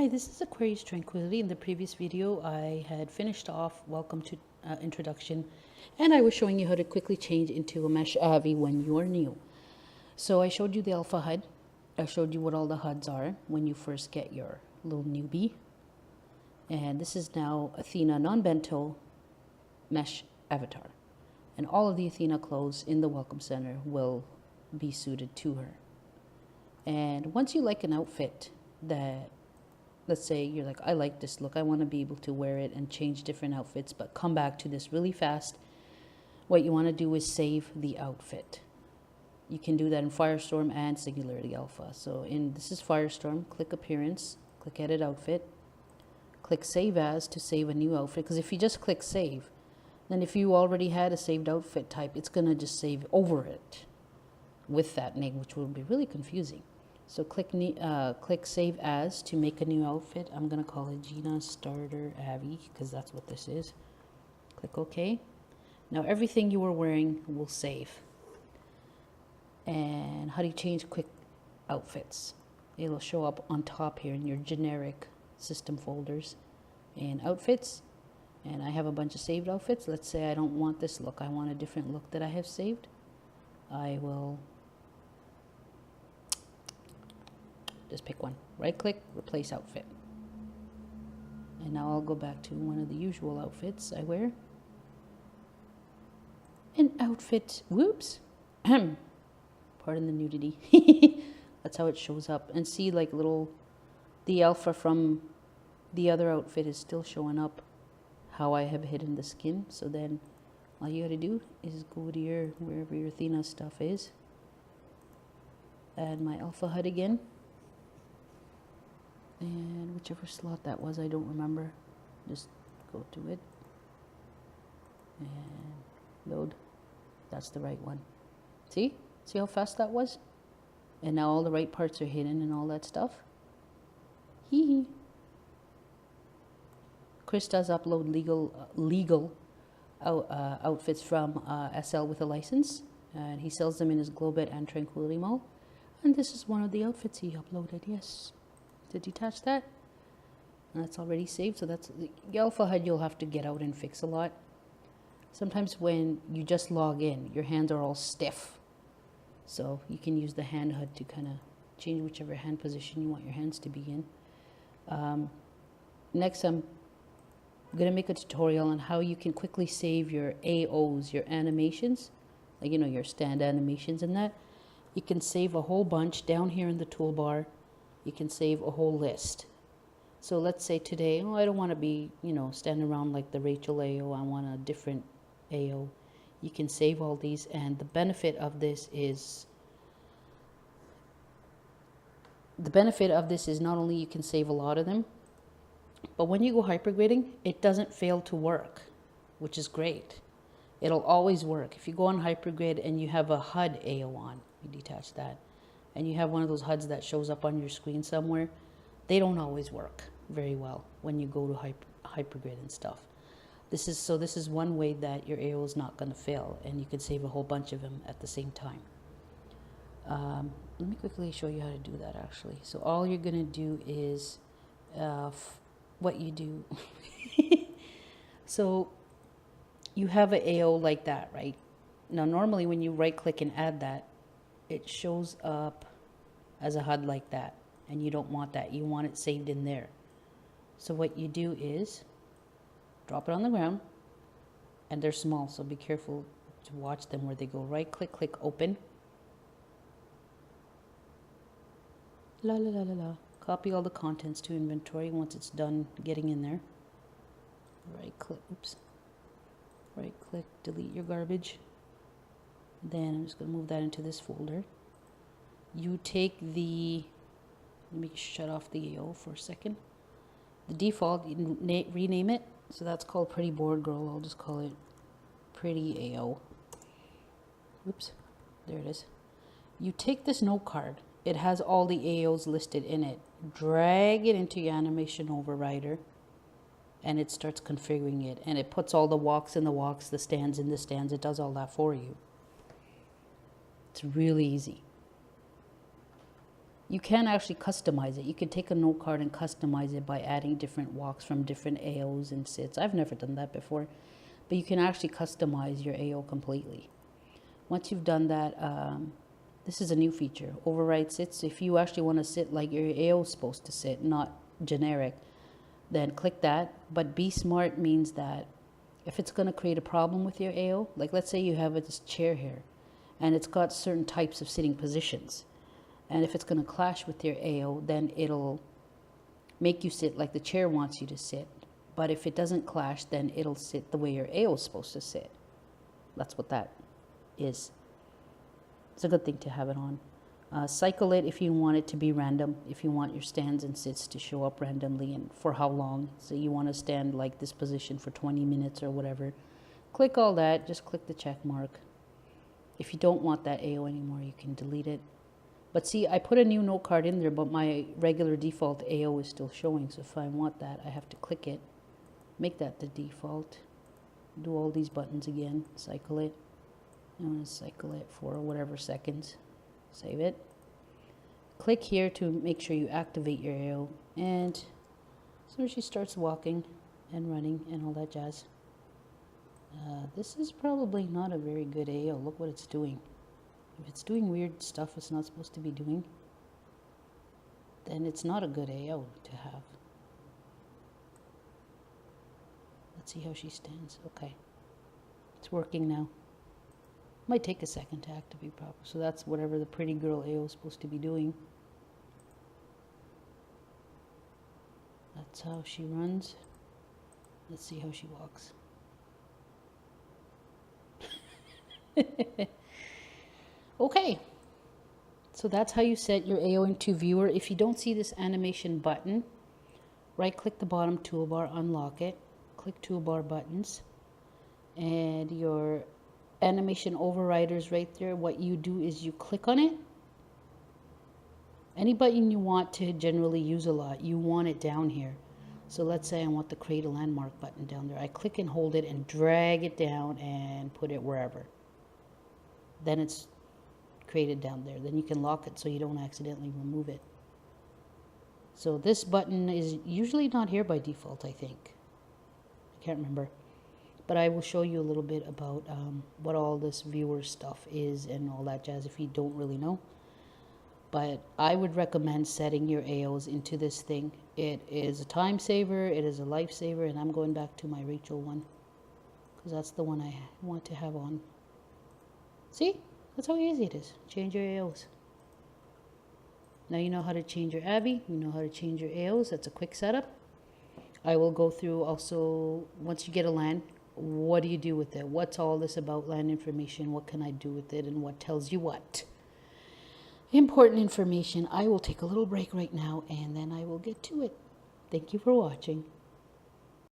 Hi, this is Aquarius Tranquility. In the previous video, I had finished off Welcome to Introduction, and I was showing you how to quickly change into a Mesh Avi when you are new. So I showed you the Alpha HUD. I showed you what all the HUDs are when you first get your little newbie. And this is now Athena non-bento Mesh Avatar. And all of the Athena clothes in the Welcome Center will be suited to her. And once you like an outfit that, let's say you're like, I like this look, I want to be able to wear it and change different outfits, but come back to this really fast, what you want to do is save the outfit. You can do that in Firestorm and Singularity Alpha. So this is Firestorm, click Appearance, click Edit Outfit, click Save As to save a new outfit, because if you just click Save, then if you already had a saved outfit type, it's going to just save over it with that name, which will be really confusing. So click Save As to make a new outfit. I'm going to call it Gina Starter Avi because that's what this is. Click OK. Now everything you were wearing will save. And how do you change quick outfits? It'll show up on top here in your generic system folders and outfits. And I have a bunch of saved outfits. Let's say I don't want this look. I want a different look that I have saved. I will just pick one. Right click, replace outfit. And now I'll go back to one of the usual outfits I wear. An outfit, whoops. Pardon the nudity. That's how it shows up. And see, like the alpha from the other outfit is still showing up how I have hidden the skin. So then all you gotta do is go to wherever your Athena stuff is. Add my Alpha HUD again. And whichever slot that was, I don't remember. Just go to it. And load. That's the right one. See? See how fast that was? And now all the right parts are hidden and all that stuff. Hee hee. Chris does upload legal outfits from SL with a license, and he sells them in his Globet and Tranquility Mall. And this is one of the outfits he uploaded. Yes, to detach that, and that's already saved. So that's the Alpha HUD. You'll have to get out and fix a lot. Sometimes when you just log in, your hands are all stiff, so you can use the hand HUD to kind of change whichever hand position you want your hands to be in. Next, I'm going to make a tutorial on how you can quickly save your AOs, your animations, like your stand animations and that. You can save a whole bunch down here in the toolbar. You can save a whole list. So let's say today, I don't want to be, standing around like the Rachel AO. I want a different AO. You can save all these, and the benefit of this is not only you can save a lot of them, but when you go hypergrading, it doesn't fail to work, which is great. It'll always work. If you go on hypergrade and you have a HUD AO on, you detach that, and you have one of those HUDs that shows up on your screen somewhere, they don't always work very well when you go to hypergrid and stuff. This is one way that your AO is not going to fail, and you can save a whole bunch of them at the same time. Let me quickly show you how to do that actually. So all you're going to do is what you do. So you have an AO like that, right? Now normally when you right click and add that, it shows up as a HUD like that, and you don't want that. You want it saved in there. So what you do is drop it on the ground, and they're small, so be careful to watch them where they go. Right click, click open. La la la la la. Copy all the contents to inventory once it's done getting in there. Right click, oops. Right click, delete your garbage. Then I'm just going to move that into this folder. You take let me shut off the AO for a second. The default, you rename it. So that's called Pretty Board Girl. I'll just call it Pretty AO. Oops, there it is. You take this note card. It has all the AOs listed in it. Drag it into your animation overrider, and it starts configuring it. And it puts all the walks in the walks, the stands in the stands. It does all that for you. It's really easy. You can actually customize it. You can take a note card and customize it by adding different walks from different AOs and sits. I've never done that before, but you can actually customize your AO completely. Once you've done that, this is a new feature, override sits. If you actually want to sit like your AO is supposed to sit, not generic, then click that. But be smart means that if it's going to create a problem with your AO, like let's say you have this chair here and it's got certain types of sitting positions, and if it's going to clash with your AO, then it'll make you sit like the chair wants you to sit. But if it doesn't clash, then it'll sit the way your AO is supposed to sit. That's what that is. It's a good thing to have it on. Cycle it if you want it to be random, if you want your stands and sits to show up randomly and for how long. So you want to stand like this position for 20 minutes or whatever. Click all that, just click the check mark. If you don't want that AO anymore, you can delete it. But see, I put a new note card in there, but my regular default AO is still showing. So if I want that, I have to click it, make that the default, do all these buttons again, cycle it. I'm going to cycle it for whatever seconds. Save it. Click here to make sure you activate your AO. And so she starts walking and running and all that jazz. This is probably not a very good AO. Look what it's doing. If it's doing weird stuff it's not supposed to be doing, then it's not a good AO to have. Let's see how she stands. Okay. It's working now. Might take a second to activate proper. So that's whatever the pretty girl AO is supposed to be doing. That's how she runs. Let's see how she walks. Okay. So that's how you set your AO into viewer. If you don't see this animation button, right click the bottom toolbar, unlock it, click toolbar buttons, and your animation overriders right there. What you do is you click on it. Any button you want to generally use a lot, you want it down here. So let's say I want the create a landmark button down there. I click and hold it and drag it down and put it wherever. Then it's created down there. Then you can lock it so you don't accidentally remove it. So this button is usually not here by default, I think. I can't remember. But I will show you a little bit about what all this viewer stuff is and all that jazz if you don't really know. But I would recommend setting your AOs into this thing. It is a time saver, it is a lifesaver, and I'm going back to my Rachel one because that's the one I want to have on. See? That's how easy it is. Change your AOs. Now you know how to change your Abby, you know how to change your AOs. That's a quick setup. I will go through also, once you get a LAN, what do you do with it? What's all this about LAN information? What can I do with it? And what tells you what? Important information. I will take a little break right now and then I will get to it. Thank you for watching.